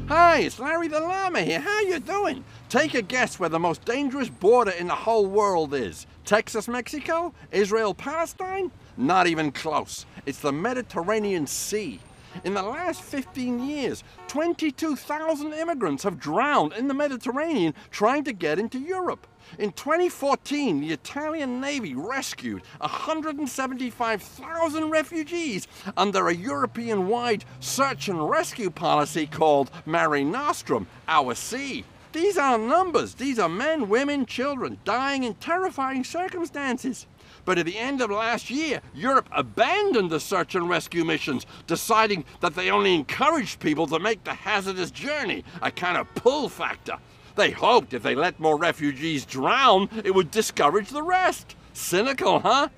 Hi, it's Larry the Llama here. How you doing? Take a guess where the most dangerous border in the whole world is. Texas, Mexico? Israel, Palestine? Not even close. It's the Mediterranean Sea. In the last 15 years, 22,000 immigrants have drowned in the Mediterranean trying to get into Europe. In 2014, the Italian Navy rescued 175,000 refugees under a European-wide search and rescue policy called Mare Nostrum, our sea. These aren't numbers. These are men, women, children dying in terrifying circumstances. But at the end of last year, Europe abandoned the search and rescue missions, deciding that they only encouraged people to make the hazardous journey, a kind of pull factor. They hoped if they let more refugees drown, it would discourage the rest. Cynical, huh?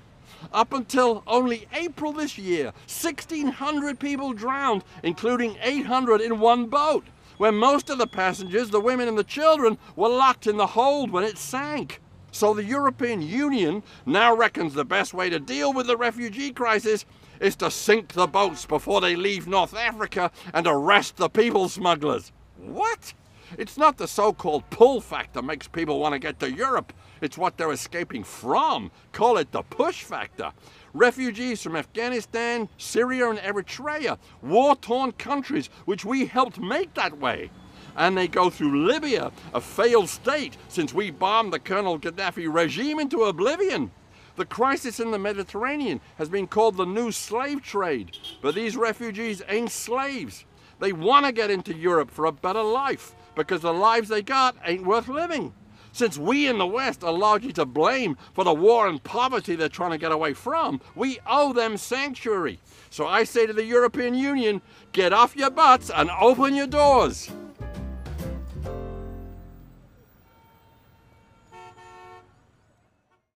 Up until only April this year, 1,600 people drowned, including 800 in one boat, where most of the passengers, the women and the children, were locked in the hold when it sank. So the European Union now reckons the best way to deal with the refugee crisis is to sink the boats before they leave North Africa and arrest the people smugglers. What? It's not the so-called pull factor makes people want to get to Europe. It's what they're escaping from. Call it the push factor. Refugees from Afghanistan, Syria and Eritrea, war-torn countries which we helped make that way. And they go through Libya, a failed state since we bombed the Colonel Gaddafi regime into oblivion. The crisis in the Mediterranean has been called the new slave trade, but these refugees ain't slaves. They want to get into Europe for a better life because the lives they got ain't worth living. Since we in the West are largely to blame for the war and poverty they're trying to get away from, we owe them sanctuary. So I say to the European Union, get off your butts and open your doors.